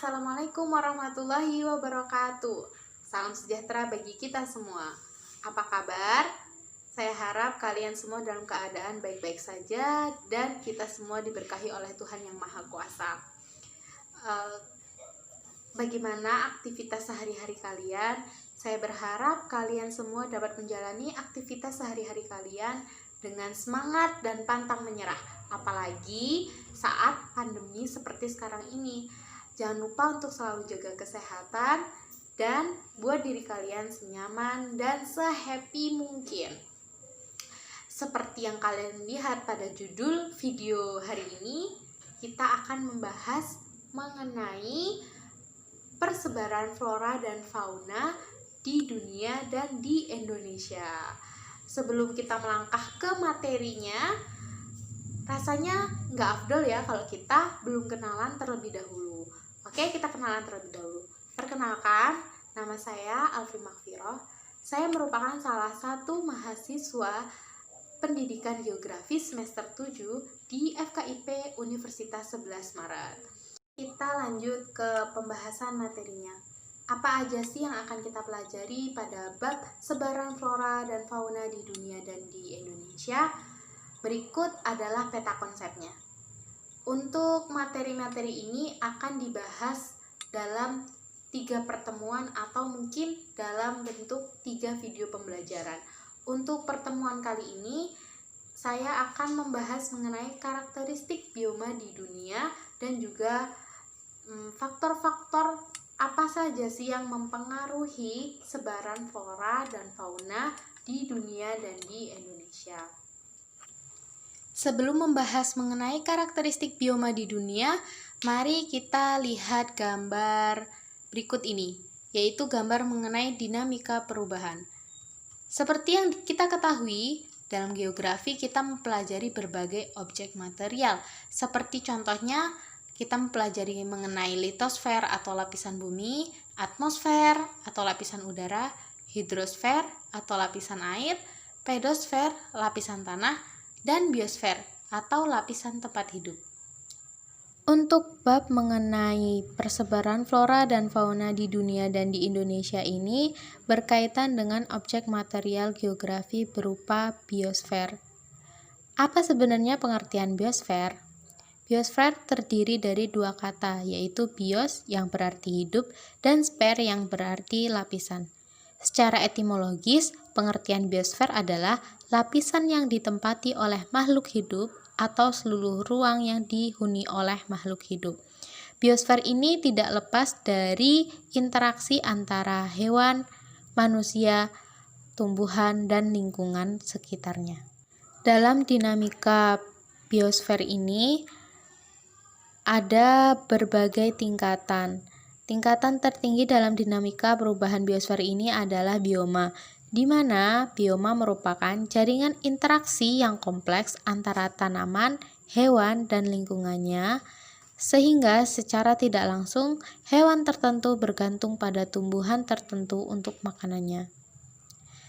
Assalamualaikum warahmatullahi wabarakatuh. Salam sejahtera bagi kita semua. Apa kabar? Saya harap kalian semua dalam keadaan baik-baik saja dan kita semua diberkahi oleh Tuhan Yang Maha Kuasa. Bagaimana aktivitas sehari-hari kalian? Saya berharap kalian semua dapat menjalani aktivitas sehari-hari kalian dengan semangat dan pantang menyerah. Apalagi saat pandemi seperti sekarang ini. Jangan lupa untuk selalu jaga kesehatan dan buat diri kalian senyaman dan sehappy mungkin. Seperti yang kalian lihat pada judul video hari ini, kita akan membahas mengenai persebaran flora dan fauna di dunia dan di Indonesia. Sebelum kita melangkah ke materinya, rasanya nggak afdol ya kalau kita belum kenalan terlebih dahulu. Oke, kita kenalan terlebih dahulu. Perkenalkan, nama saya Alfi Makfiroh. Saya merupakan salah satu mahasiswa pendidikan geografi semester 7 di FKIP Universitas 11 Maret. Kita lanjut ke pembahasan materinya. Apa aja sih yang akan kita pelajari pada bab sebaran flora dan fauna di dunia dan di Indonesia? Berikut adalah peta konsepnya. Untuk materi-materi ini akan dibahas dalam 3 pertemuan atau mungkin dalam bentuk 3 video pembelajaran. Untuk pertemuan kali ini, saya akan membahas mengenai karakteristik bioma di dunia dan juga faktor-faktor apa saja sih yang mempengaruhi sebaran flora dan fauna di dunia dan di Indonesia. Sebelum membahas mengenai karakteristik bioma di dunia, mari kita lihat gambar berikut ini, yaitu gambar mengenai dinamika perubahan. Seperti yang kita ketahui, dalam geografi kita mempelajari berbagai objek material, seperti contohnya kita mempelajari mengenai litosfer atau lapisan bumi, atmosfer atau lapisan udara, hidrosfer atau lapisan air, pedosfer lapisan tanah, dan biosfer atau lapisan tempat hidup. Untuk bab mengenai persebaran flora dan fauna di dunia dan di Indonesia ini berkaitan dengan objek material geografi berupa biosfer. Apa sebenarnya pengertian biosfer? Biosfer terdiri dari 2 kata, yaitu bios yang berarti hidup dan sfer yang berarti lapisan. Secara etimologis, pengertian biosfer adalah lapisan yang ditempati oleh makhluk hidup atau seluruh ruang yang dihuni oleh makhluk hidup. Biosfer ini tidak lepas dari interaksi antara hewan, manusia, tumbuhan, dan lingkungan sekitarnya. Dalam dinamika biosfer ini ada berbagai tingkatan. Tingkatan tertinggi dalam dinamika perubahan biosfer ini adalah bioma, di mana bioma merupakan jaringan interaksi yang kompleks antara tanaman, hewan, dan lingkungannya, sehingga secara tidak langsung hewan tertentu bergantung pada tumbuhan tertentu untuk makanannya.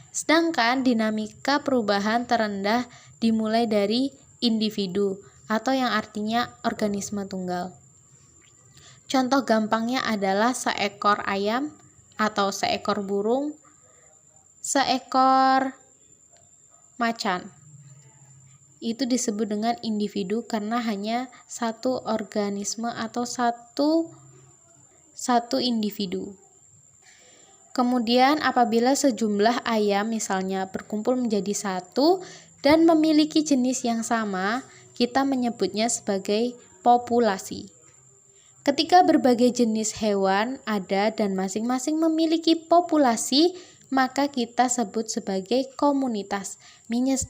Sedangkan dinamika perubahan terendah dimulai dari individu, atau yang artinya organisme tunggal. Contoh gampangnya adalah seekor ayam atau seekor burung, seekor macan. Itu disebut dengan individu karena hanya satu organisme atau satu individu. Kemudian apabila sejumlah ayam misalnya berkumpul menjadi satu dan memiliki jenis yang sama, kita menyebutnya sebagai populasi. Ketika berbagai jenis hewan ada dan masing-masing memiliki populasi, maka kita sebut sebagai komunitas.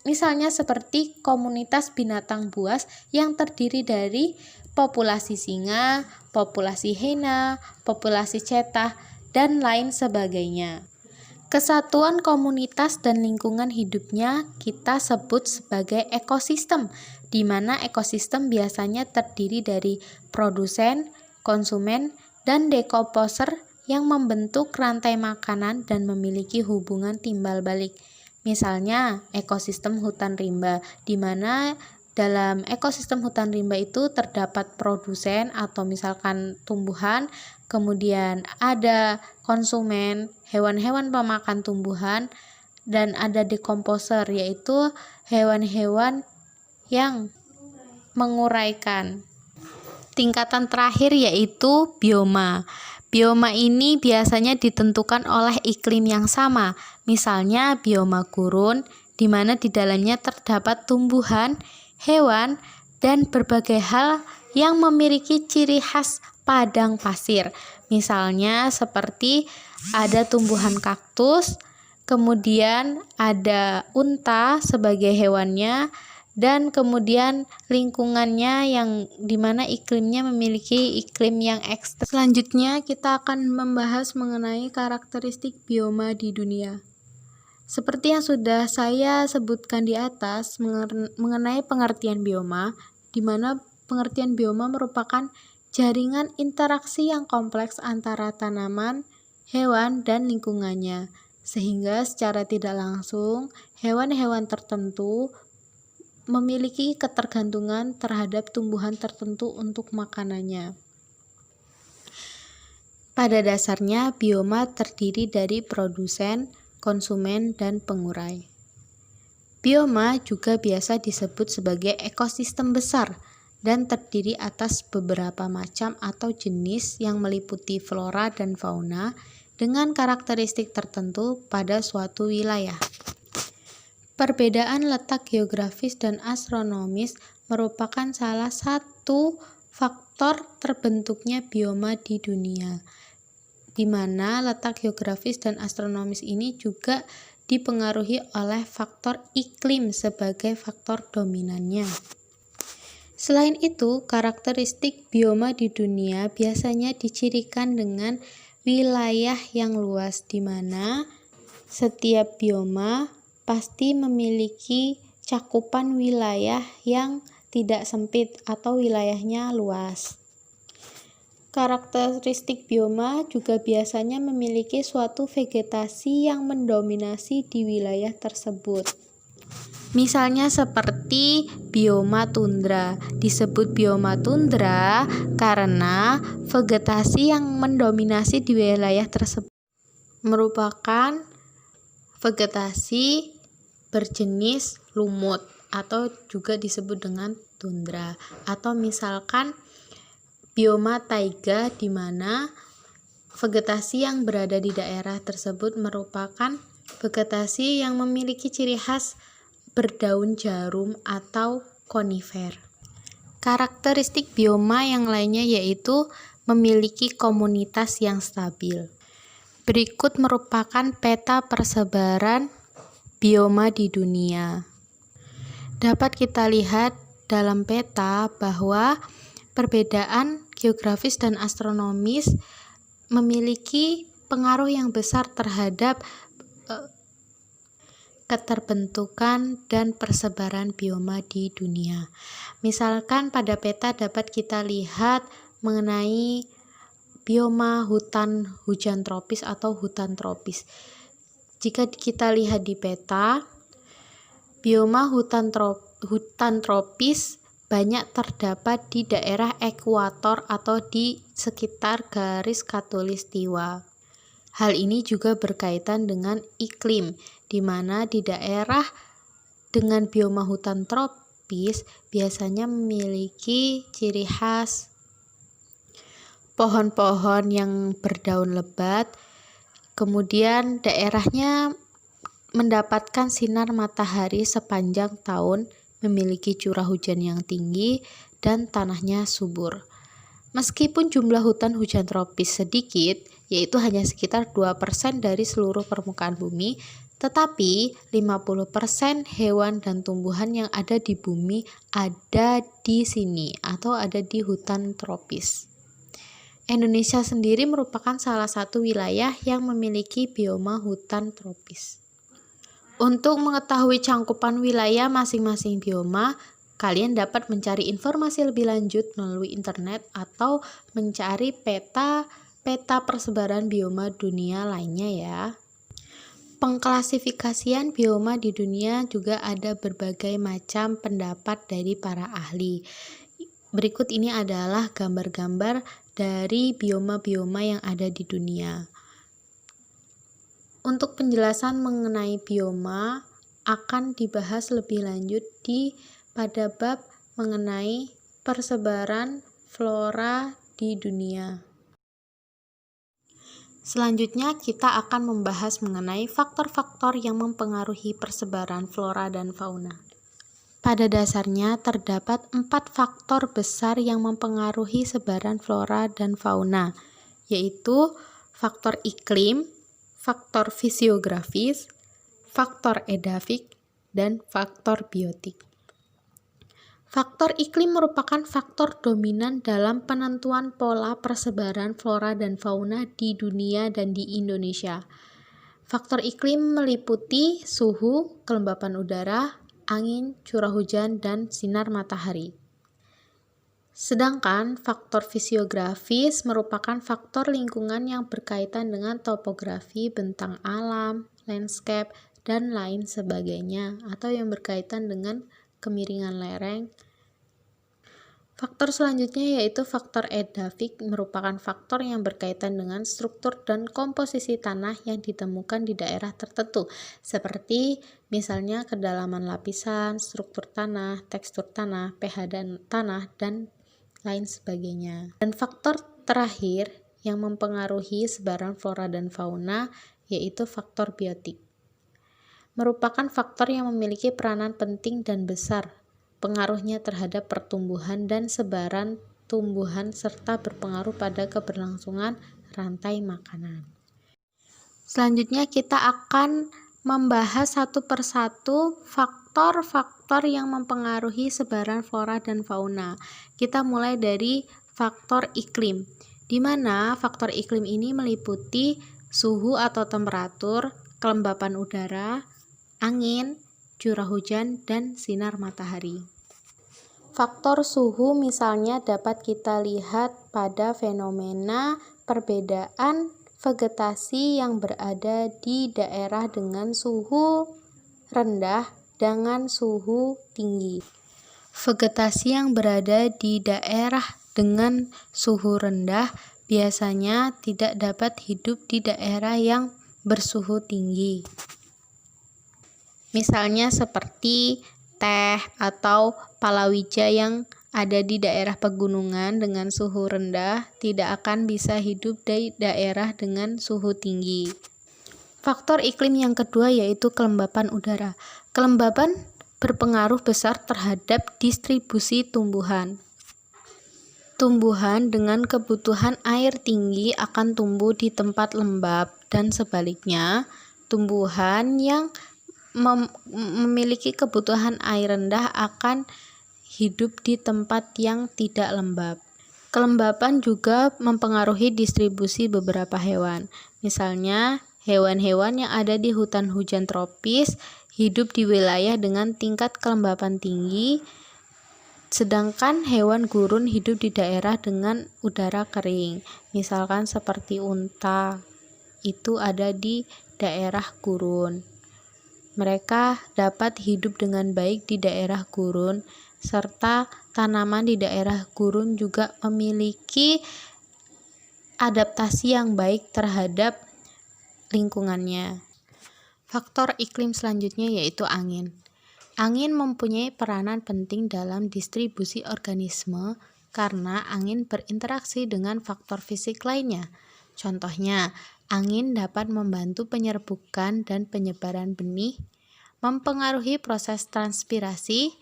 Misalnya seperti komunitas binatang buas yang terdiri dari populasi singa, populasi hiena, populasi cetah, dan lain sebagainya. Kesatuan komunitas dan lingkungan hidupnya kita sebut sebagai ekosistem, di mana ekosistem biasanya terdiri dari produsen, konsumen, dan dekomposer yang membentuk rantai makanan dan memiliki hubungan timbal balik. Misalnya, ekosistem hutan rimba, di mana dalam ekosistem hutan rimba itu terdapat produsen atau misalkan tumbuhan, kemudian ada konsumen, hewan-hewan pemakan tumbuhan, dan ada dekomposer, yaitu hewan-hewan yang menguraikan. Tingkatan terakhir yaitu bioma. Bioma ini biasanya ditentukan oleh iklim yang sama, misalnya bioma gurun, di mana di dalamnya terdapat tumbuhan, hewan, dan berbagai hal yang memiliki ciri khas padang pasir. Misalnya seperti ada tumbuhan kaktus, kemudian ada unta sebagai hewannya, dan kemudian lingkungannya yang dimana iklimnya memiliki iklim yang ekstrem. Selanjutnya kita akan membahas mengenai karakteristik bioma di dunia. Seperti yang sudah saya sebutkan di atas mengenai pengertian bioma, di mana pengertian bioma merupakan jaringan interaksi yang kompleks antara tanaman, hewan, dan lingkungannya, sehingga secara tidak langsung hewan-hewan tertentu memiliki ketergantungan terhadap tumbuhan tertentu untuk makanannya. Pada dasarnya, bioma terdiri dari produsen, konsumen, dan pengurai. Bioma juga biasa disebut sebagai ekosistem besar dan terdiri atas beberapa macam atau jenis yang meliputi flora dan fauna dengan karakteristik tertentu pada suatu wilayah. Perbedaan letak geografis dan astronomis merupakan salah satu faktor terbentuknya bioma di dunia, di mana letak geografis dan astronomis ini juga dipengaruhi oleh faktor iklim sebagai faktor dominannya. Selain itu, karakteristik bioma di dunia biasanya dicirikan dengan wilayah yang luas, di mana setiap bioma pasti memiliki cakupan wilayah yang tidak sempit atau wilayahnya luas. Karakteristik bioma juga biasanya memiliki suatu vegetasi yang mendominasi di wilayah tersebut. Misalnya seperti bioma tundra. Disebut bioma tundra karena vegetasi yang mendominasi di wilayah tersebut merupakan vegetasi berjenis lumut atau juga disebut dengan tundra. Atau misalkan bioma taiga, di mana vegetasi yang berada di daerah tersebut merupakan vegetasi yang memiliki ciri khas berdaun jarum atau konifer. Karakteristik bioma yang lainnya yaitu memiliki komunitas yang stabil. Berikut merupakan peta persebaran bioma di dunia. Dapat kita lihat dalam peta bahwa perbedaan geografis dan astronomis memiliki pengaruh yang besar terhadap keterbentukan dan persebaran bioma di dunia. Misalkan pada peta dapat kita lihat mengenai bioma hutan hujan tropis atau hutan tropis. Jika kita lihat di peta, bioma hutan tropis banyak terdapat di daerah ekuator atau di sekitar garis khatulistiwa. Hal ini juga berkaitan dengan iklim, di mana di daerah dengan bioma hutan tropis biasanya memiliki ciri khas pohon-pohon yang berdaun lebat, kemudian daerahnya mendapatkan sinar matahari sepanjang tahun, memiliki curah hujan yang tinggi, dan tanahnya subur. Meskipun jumlah hutan hujan tropis sedikit, yaitu hanya sekitar 2% dari seluruh permukaan bumi, tetapi 50% hewan dan tumbuhan yang ada di bumi ada di sini atau ada di hutan tropis. Indonesia sendiri merupakan salah satu wilayah yang memiliki bioma hutan tropis. Untuk mengetahui cangkupan wilayah masing-masing bioma, kalian dapat mencari informasi lebih lanjut melalui internet atau mencari peta persebaran bioma dunia lainnya ya. Pengklasifikasian bioma di dunia juga ada berbagai macam pendapat dari para ahli. Berikut ini adalah gambar-gambar dari bioma-bioma yang ada di dunia. Untuk penjelasan mengenai bioma akan dibahas lebih lanjut pada bab mengenai persebaran flora di dunia. Selanjutnya kita akan membahas mengenai faktor-faktor yang mempengaruhi persebaran flora dan fauna. Pada dasarnya terdapat 4 faktor besar yang mempengaruhi sebaran flora dan fauna, yaitu faktor iklim, faktor fisiografis, faktor edafik, dan faktor biotik. Faktor iklim merupakan faktor dominan dalam penentuan pola persebaran flora dan fauna di dunia dan di Indonesia. Faktor iklim meliputi suhu, kelembapan udara, angin, curah hujan, dan sinar matahari. Sedangkan faktor fisiografis merupakan faktor lingkungan yang berkaitan dengan topografi, bentang alam, landscape, dan lain sebagainya, atau yang berkaitan dengan kemiringan lereng. Faktor selanjutnya yaitu faktor edafik, merupakan faktor yang berkaitan dengan struktur dan komposisi tanah yang ditemukan di daerah tertentu, seperti misalnya kedalaman lapisan, struktur tanah, tekstur tanah, pH tanah, dan lain sebagainya. Dan faktor terakhir yang mempengaruhi sebaran flora dan fauna yaitu faktor biotik. Merupakan faktor yang memiliki peranan penting dan besar pengaruhnya terhadap pertumbuhan dan sebaran tumbuhan serta berpengaruh pada keberlangsungan rantai makanan. Selanjutnya kita akan membahas satu persatu faktor-faktor yang mempengaruhi sebaran flora dan fauna. Kita mulai dari faktor iklim, di mana faktor iklim ini meliputi suhu atau temperatur, kelembapan udara, angin, curah hujan, dan sinar matahari. Faktor suhu misalnya dapat kita lihat pada fenomena perbedaan vegetasi yang berada di daerah dengan suhu rendah dengan suhu tinggi. Vegetasi yang berada di daerah dengan suhu rendah biasanya tidak dapat hidup di daerah yang bersuhu tinggi. Misalnya seperti teh atau palawija yang ada di daerah pegunungan dengan suhu rendah tidak akan bisa hidup di daerah dengan suhu tinggi. Faktor iklim yang kedua yaitu kelembapan udara. Kelembapan berpengaruh besar terhadap distribusi tumbuhan. Tumbuhan dengan kebutuhan air tinggi akan tumbuh di tempat lembab dan sebaliknya, tumbuhan yang memiliki kebutuhan air rendah akan hidup di tempat yang tidak lembab. Kelembapan juga mempengaruhi distribusi beberapa hewan. Misalnya, hewan-hewan yang ada di hutan hujan tropis hidup di wilayah dengan tingkat kelembapan tinggi, sedangkan hewan gurun hidup di daerah dengan udara kering. Misalkan seperti unta, itu ada di daerah gurun. Mereka dapat hidup dengan baik di daerah gurun, serta tanaman di daerah gurun juga memiliki adaptasi yang baik terhadap lingkungannya. Faktor iklim selanjutnya yaitu angin. Angin mempunyai peranan penting dalam distribusi organisme karena angin berinteraksi dengan faktor fisik lainnya. Contohnya, angin dapat membantu penyerbukan dan penyebaran benih, mempengaruhi proses transpirasi,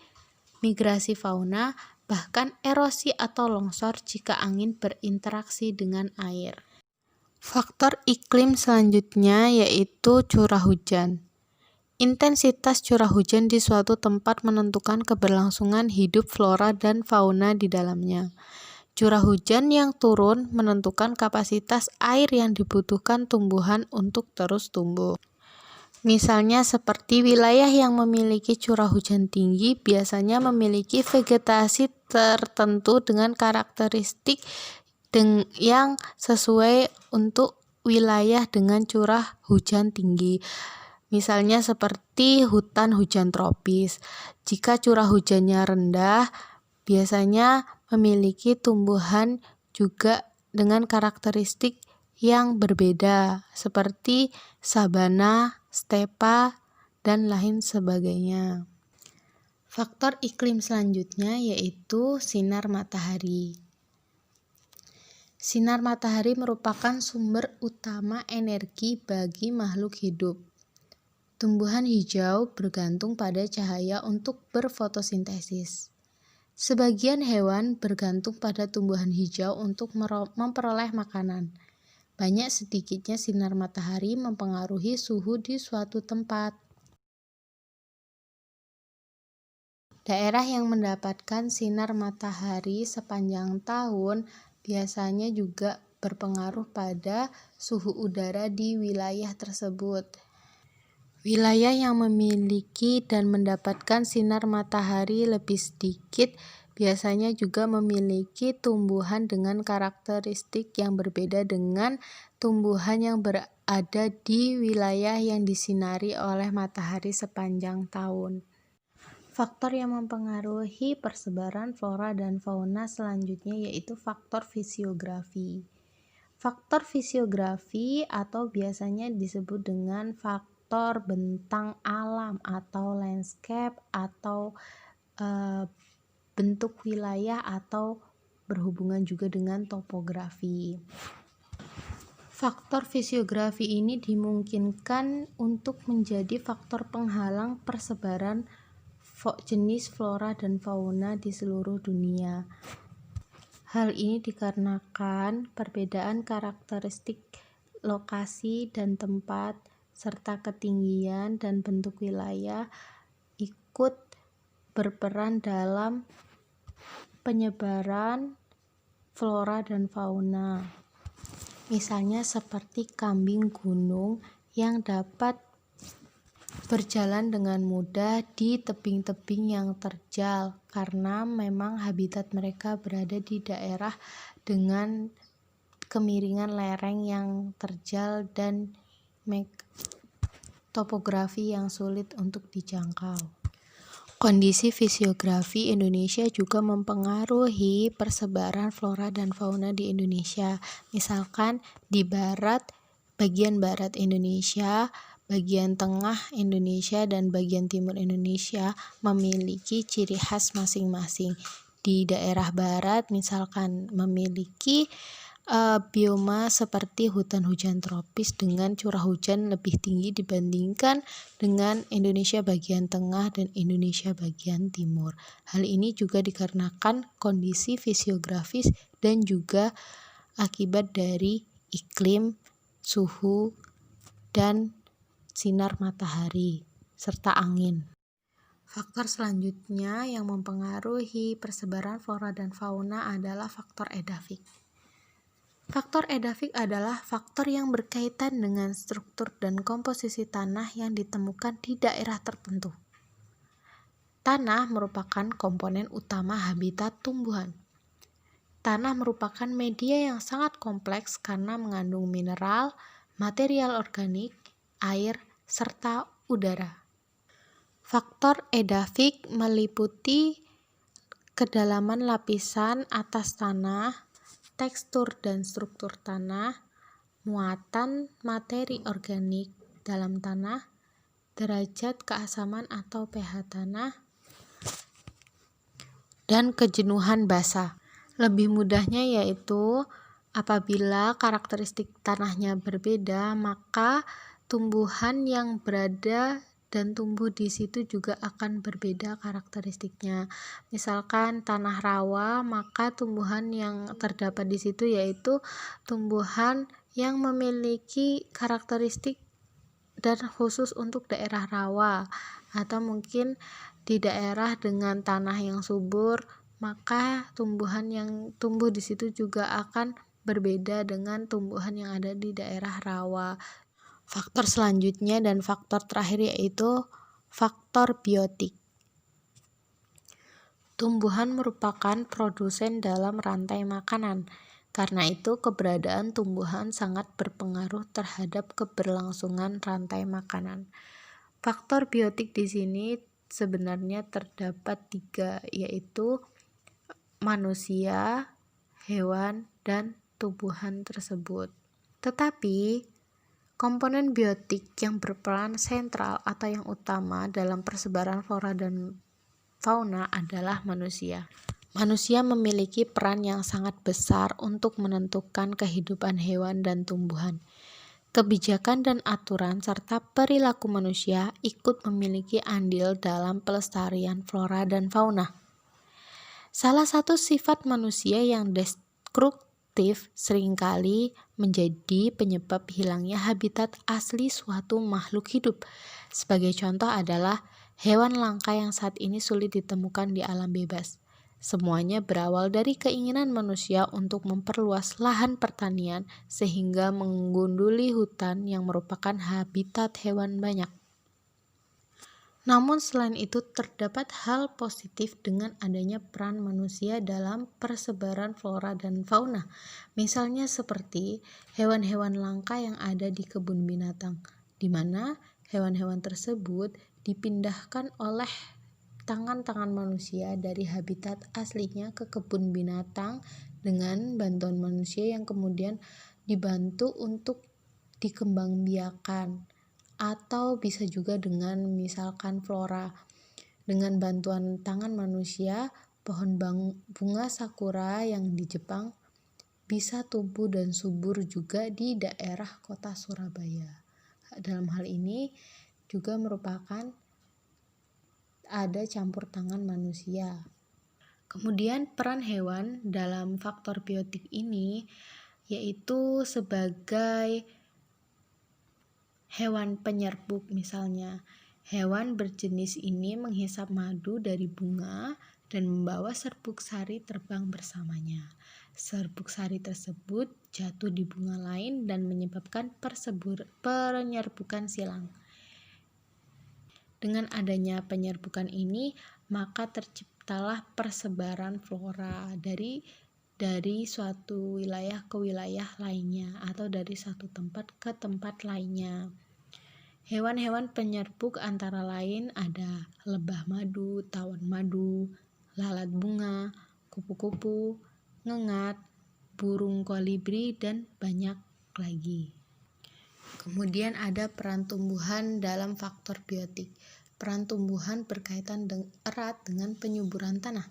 migrasi fauna, bahkan erosi atau longsor jika angin berinteraksi dengan air. Faktor iklim selanjutnya yaitu curah hujan. Intensitas curah hujan di suatu tempat menentukan keberlangsungan hidup flora dan fauna di dalamnya. Curah hujan yang turun menentukan kapasitas air yang dibutuhkan tumbuhan untuk terus tumbuh. Misalnya seperti wilayah yang memiliki curah hujan tinggi biasanya memiliki vegetasi tertentu dengan karakteristik yang sesuai untuk wilayah dengan curah hujan tinggi. Misalnya seperti hutan hujan tropis. Jika curah hujannya rendah, biasanya memiliki tumbuhan juga dengan karakteristik yang berbeda, seperti sabana, stepa, dan lain sebagainya. Faktor iklim selanjutnya yaitu sinar matahari. Sinar matahari merupakan sumber utama energi bagi makhluk hidup. Tumbuhan hijau bergantung pada cahaya untuk berfotosintesis. Sebagian hewan bergantung pada tumbuhan hijau untuk memperoleh makanan. Banyak sedikitnya sinar matahari mempengaruhi suhu di suatu tempat. Daerah yang mendapatkan sinar matahari sepanjang tahun biasanya juga berpengaruh pada suhu udara di wilayah tersebut. Wilayah yang memiliki dan mendapatkan sinar matahari lebih sedikit biasanya juga memiliki tumbuhan dengan karakteristik yang berbeda dengan tumbuhan yang berada di wilayah yang disinari oleh matahari sepanjang tahun. Faktor yang mempengaruhi persebaran flora dan fauna selanjutnya yaitu faktor fisiografi. Faktor fisiografi atau biasanya disebut dengan faktor bentang alam atau landscape atau bentuk wilayah atau berhubungan juga dengan topografi. Faktor fisiografi ini dimungkinkan untuk menjadi faktor penghalang persebaran jenis flora dan fauna di seluruh dunia. Hal ini dikarenakan perbedaan karakteristik lokasi dan tempat, serta ketinggian dan bentuk wilayah ikut berperan dalam penyebaran flora dan fauna. Misalnya seperti kambing gunung yang dapat berjalan dengan mudah di tebing-tebing yang terjal karena memang habitat mereka berada di daerah dengan kemiringan lereng yang terjal dan topografi yang sulit untuk dijangkau. Kondisi fisiografi Indonesia juga mempengaruhi persebaran flora dan fauna di Indonesia. Misalkan di bagian barat Indonesia, bagian tengah Indonesia, dan bagian timur Indonesia memiliki ciri khas masing-masing. Di daerah barat misalkan memiliki bioma seperti hutan hujan tropis dengan curah hujan lebih tinggi dibandingkan dengan Indonesia bagian tengah dan Indonesia bagian timur. Hal ini juga dikarenakan kondisi fisiografis dan juga akibat dari iklim, suhu, dan sinar matahari, serta angin. Faktor selanjutnya yang mempengaruhi persebaran flora dan fauna adalah faktor edafik. Faktor edafik adalah faktor yang berkaitan dengan struktur dan komposisi tanah yang ditemukan di daerah tertentu. Tanah merupakan komponen utama habitat tumbuhan. Tanah merupakan media yang sangat kompleks karena mengandung mineral, material organik, air, serta udara. Faktor edafik meliputi kedalaman lapisan atas tanah, tekstur dan struktur tanah, muatan materi organik dalam tanah, derajat keasaman atau pH tanah, dan kejenuhan basa. Lebih mudahnya yaitu apabila karakteristik tanahnya berbeda, maka tumbuhan yang berada dan tumbuh di situ juga akan berbeda karakteristiknya. Misalkan tanah rawa, maka tumbuhan yang terdapat di situ yaitu tumbuhan yang memiliki karakteristik dan khusus untuk daerah rawa, atau mungkin di daerah dengan tanah yang subur, maka tumbuhan yang tumbuh di situ juga akan berbeda dengan tumbuhan yang ada di daerah rawa. Faktor selanjutnya dan faktor terakhir yaitu faktor biotik. Tumbuhan merupakan produsen dalam rantai makanan. Karena itu, keberadaan tumbuhan sangat berpengaruh terhadap keberlangsungan rantai makanan. Faktor biotik di sini sebenarnya terdapat 3, yaitu manusia, hewan, dan tumbuhan tersebut. Tetapi komponen biotik yang berperan sentral atau yang utama dalam persebaran flora dan fauna adalah manusia. Manusia memiliki peran yang sangat besar untuk menentukan kehidupan hewan dan tumbuhan. Kebijakan dan aturan serta perilaku manusia ikut memiliki andil dalam pelestarian flora dan fauna. Salah satu sifat manusia yang destruktif seringkali menjadi penyebab hilangnya habitat asli suatu makhluk hidup. Sebagai contoh adalah hewan langka yang saat ini sulit ditemukan di alam bebas. Semuanya berawal dari keinginan manusia untuk memperluas lahan pertanian sehingga menggunduli hutan yang merupakan habitat hewan banyak. Namun selain itu terdapat hal positif dengan adanya peran manusia dalam persebaran flora dan fauna. Misalnya seperti hewan-hewan langka yang ada di kebun binatang, di mana hewan-hewan tersebut dipindahkan oleh tangan-tangan manusia dari habitat aslinya ke kebun binatang dengan bantuan manusia yang kemudian dibantu untuk dikembangbiakan, atau bisa juga dengan misalkan flora. Dengan bantuan tangan manusia, pohon bunga sakura yang di Jepang bisa tumbuh dan subur juga di daerah kota Surabaya. Dalam hal ini juga merupakan ada campur tangan manusia. Kemudian peran hewan dalam faktor biotik ini yaitu sebagai hewan penyerbuk misalnya. Hewan berjenis ini menghisap madu dari bunga dan membawa serbuk sari terbang bersamanya. Serbuk sari tersebut jatuh di bunga lain dan menyebabkan penyerbukan silang. Dengan adanya penyerbukan ini, maka terciptalah persebaran flora dari suatu wilayah ke wilayah lainnya atau dari satu tempat ke tempat lainnya. Hewan-hewan penyerbuk antara lain ada lebah madu, tawon madu, lalat bunga, kupu-kupu, ngengat, burung kolibri, dan banyak lagi. Kemudian ada peran tumbuhan dalam faktor biotik. Peran tumbuhan berkaitan erat dengan penyuburan tanah.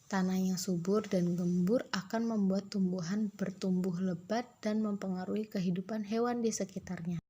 Tanah yang subur dan gembur akan membuat tumbuhan bertumbuh lebat dan mempengaruhi kehidupan hewan di sekitarnya.